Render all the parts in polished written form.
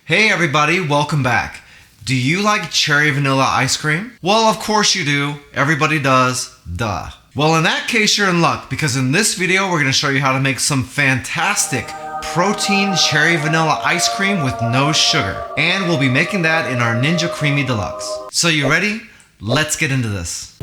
Hey everybody, welcome back. Do you like cherry vanilla ice cream? Well, of course you do. Everybody does. Duh. Well, in that case, you're in luck because in this video, we're going to show you how to make some fantastic protein cherry vanilla ice cream with no sugar. And we'll be making that in our Ninja Creami Deluxe. So you ready? Let's get into this.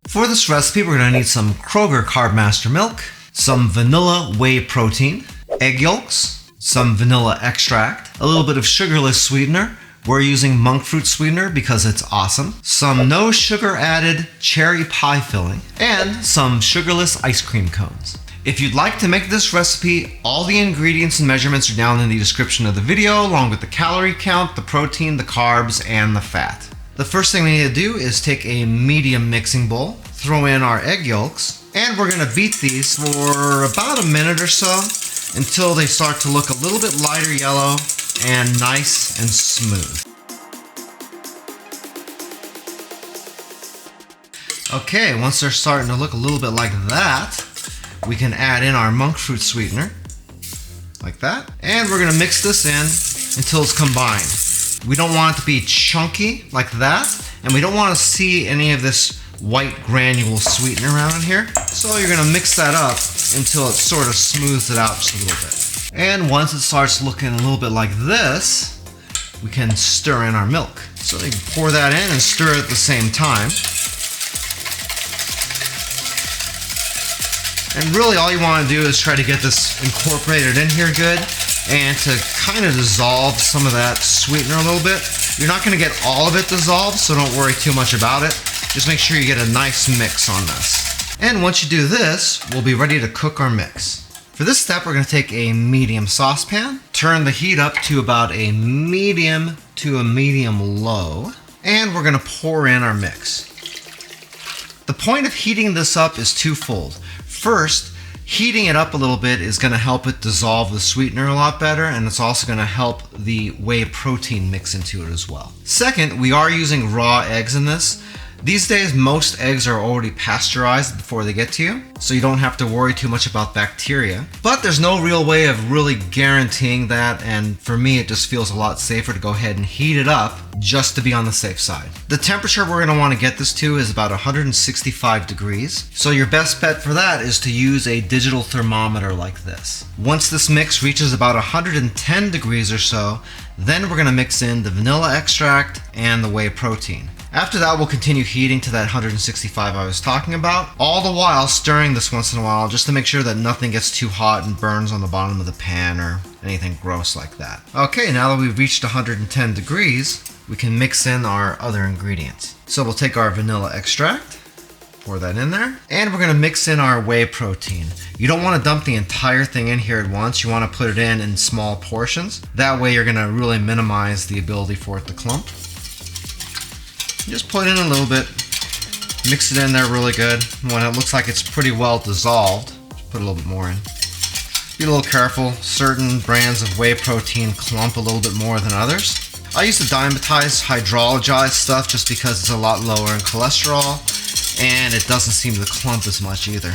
For this recipe, we're going to need some Kroger Carbmaster milk, some vanilla whey protein, egg yolks, some vanilla extract, a little bit of sugarless sweetener. We're using monk fruit sweetener because it's awesome, some no sugar added cherry pie filling, and some sugarless ice cream cones. If you'd like to make this recipe, all the ingredients and measurements are down in the description of the video, along with the calorie count, the protein, the carbs, and the fat. The first thing we need to do is take a medium mixing bowl, throw in our egg yolks, and we're going to beat these for about a minute or so until they start to look a little bit lighter yellow and nice and smooth. Okay, once they're starting to look a little bit like that, we can add in our monk fruit sweetener, like that. And we're going to mix this in until it's combined. We don't want it to be chunky like that, and we don't want to see any of this white granule sweetener around in here. So you're going to mix that up until it sort of smooths it out just a little bit. And once it starts looking a little bit like this, we can stir in our milk. So you can pour that in and stir it at the same time. And really all you want to do is try to get this incorporated in here good and to kind of dissolve some of that sweetener a little bit. You're not going to get all of it dissolved, so don't worry too much about it. Just make sure you get a nice mix on this. And once you do this, we'll be ready to cook our mix. For this step, we're going to take a medium saucepan, turn the heat up to about a medium to a medium low, and we're going to pour in our mix. The point of heating this up is twofold. First, heating it up a little bit is going to help it dissolve the sweetener a lot better, and it's also going to help the whey protein mix into it as well. Second, we are using raw eggs in this. These days, most eggs are already pasteurized before they get to you, so you don't have to worry too much about bacteria. But there's no real way of really guaranteeing that, and for me, it just feels a lot safer to go ahead and heat it up just to be on the safe side. The temperature we're going to want to get this to is about 165 degrees, so your best bet for that is to use a digital thermometer like this. Once this mix reaches about 110 degrees or so, then we're going to mix in the vanilla extract and the whey protein. After that, we'll continue heating to that 165 I was talking about, all the while stirring this once in a while just to make sure that nothing gets too hot and burns on the bottom of the pan or anything gross like that. Okay, now that we've reached 110 degrees, we can mix in our other ingredients. So we'll take our vanilla extract, pour that in there, and we're going to mix in our whey protein. You don't want to dump the entire thing in here at once. You want to put it in small portions. That way you're going to really minimize the ability for it to clump. Just put in a little bit, mix it in there really good. When it looks like it's pretty well dissolved, just put a little bit more in. Be a little careful. Certain brands of whey protein clump a little bit more than others. I use the dimetized hydrolyzed stuff just because it's a lot lower in cholesterol and it doesn't seem to clump as much either.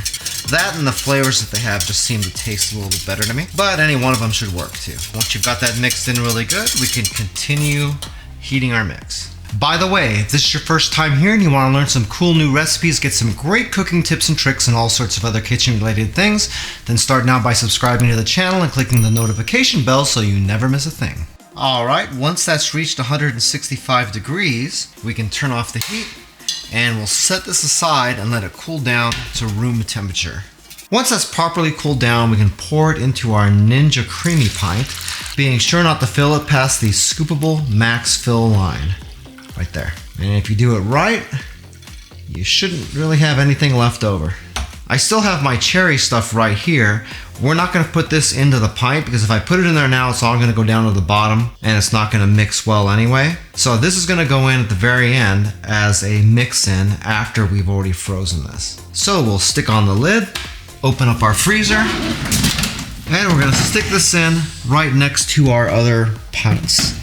That and the flavors that they have just seem to taste a little bit better to me, but any one of them should work too. Once you've got that mixed in really good, we can continue heating our mix. By the way, if this is your first time here and you want to learn some cool new recipes, get some great cooking tips and tricks and all sorts of other kitchen related things, then start now by subscribing to the channel and clicking the notification bell so you never miss a thing. Alright, once that's reached 165 degrees, we can turn off the heat and we'll set this aside and let it cool down to room temperature. Once that's properly cooled down, we can pour it into our Ninja Creami pint, being sure not to fill it past the scoopable max fill line. Right there. And if you do it right, you shouldn't really have anything left over. I still have my cherry stuff right here. We're not going to put this into the pint because if I put it in there now, it's all going to go down to the bottom and it's not going to mix well anyway. So this is going to go in at the very end as a mix-in after we've already frozen this. So we'll stick on the lid, open up our freezer, and we're going to stick this in right next to our other pints.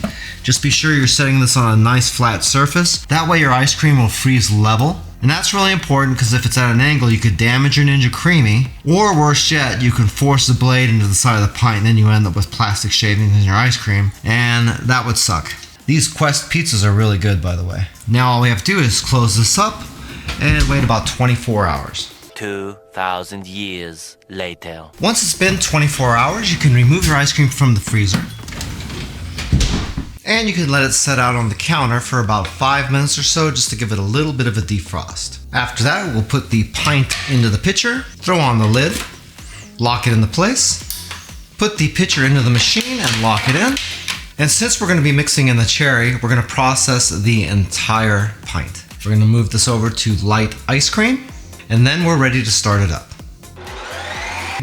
Just be sure you're setting this on a nice flat surface. That way your ice cream will freeze level And that's really important because if it's at an angle, you could damage your Ninja Creami, or worse yet, you can force the blade into the side of the pint and then you end up with plastic shavings in your ice cream, and that would suck. These Quest pizzas are really good, by the way. Now all we have to do is close this up and wait about 24 hours. 2,000 years later. Once it's been 24 hours, you can remove your ice cream from the freezer. And you can let it set out on the counter for about 5 minutes or so just to give it a little bit of a defrost. After that, we'll put the pint into the pitcher, throw on the lid, lock it into place, put the pitcher into the machine and lock it in. And since we're going to be mixing in the cherry, we're going to process the entire pint. We're going to move this over to light ice cream, and then we're ready to start it up.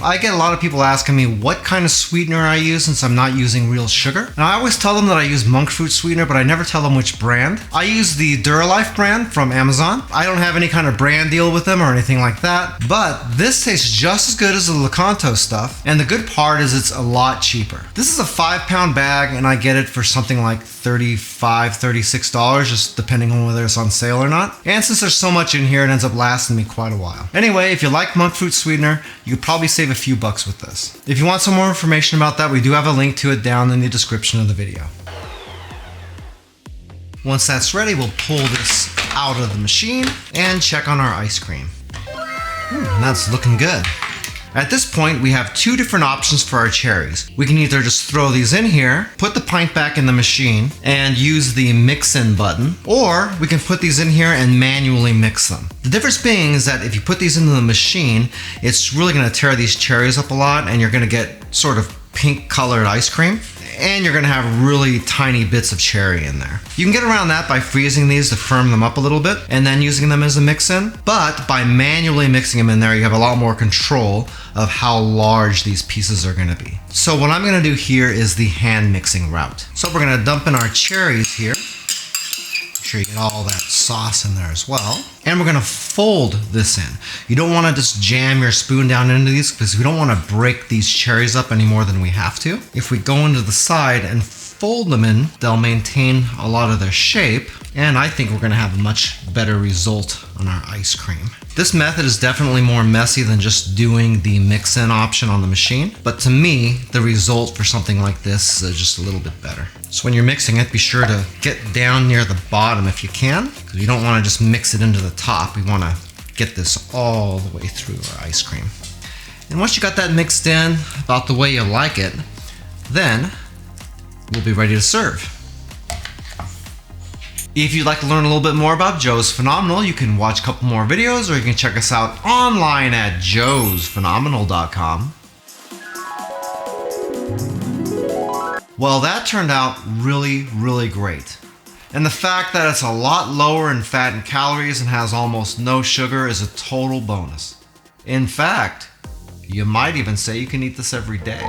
I get a lot of people asking me what kind of sweetener I use since I'm not using real sugar. And I always tell them that I use monk fruit sweetener, but I never tell them which brand. I use the Duralife brand from Amazon. I don't have any kind of brand deal with them or anything like that, but this tastes just as good as the Lakanto stuff. And the good part is it's a lot cheaper. This is a 5-pound bag and I get it for something like $35, $36, just depending on whether it's on sale or not. And since there's so much in here, it ends up lasting me quite a while. Anyway, if you like monk fruit sweetener, you could probably save a few bucks with this. If you want some more information about that, we do have a link to it down in the description of the video. Once that's ready, we'll pull this out of the machine and check on our ice cream. That's looking good. At this point, we have two different options for our cherries. We can either just throw these in here, put the pint back in the machine, and use the mix-in button, or we can put these in here and manually mix them. The difference being is that if you put these into the machine, it's really going to tear these cherries up a lot, and you're going to get sort of pink-colored ice cream, and you're going to have really tiny bits of cherry in there. You can get around that by freezing these to firm them up a little bit and then using them as a mix-in, but by manually mixing them in there, you have a lot more control of how large these pieces are going to be. So what I'm going to do here is the hand mixing route. So we're going to dump in our cherries here. Make sure you get all that sauce in there as well. And we're going to fold this in. You don't want to just jam your spoon down into these because we don't want to break these cherries up any more than we have to. If we go into the side and fold them in, they'll maintain a lot of their shape, and I think we're going to have a much better result on our ice cream. This method is definitely more messy than just doing the mix-in option on the machine, but to me, the result for something like this is just a little bit better. So when you're mixing it, be sure to get down near the bottom if you can, because you don't want to just mix it into the top. We want to get this all the way through our ice cream. And once you got that mixed in about the way you like it, then we'll be ready to serve. If you'd like to learn a little bit more about Joe's Phenomenal, you can watch a couple more videos, or you can check us out online at joesphenomenal.com. Well, that turned out really, really great. And the fact that it's a lot lower in fat and calories and has almost no sugar is a total bonus. In fact, you might even say you can eat this every day.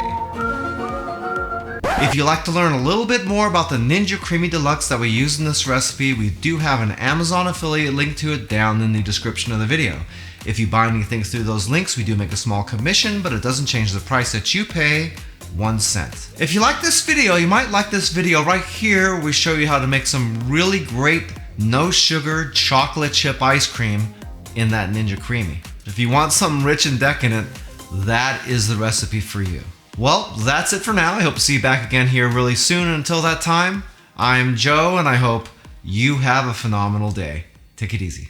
If you'd like to learn a little bit more about the Ninja Creami Deluxe that we use in this recipe, we do have an Amazon affiliate link to it down in the description of the video. If you buy anything through those links, we do make a small commission, but it doesn't change the price that you pay 1 cent. If you like this video, you might like this video right here where we show you how to make some really great no sugar chocolate chip ice cream in that Ninja Creami. If you want something rich and decadent, that is the recipe for you. Well, that's it for now. I hope to see you back again here really soon. And until that time, I'm Joe, and I hope you have a phenomenal day. Take it easy.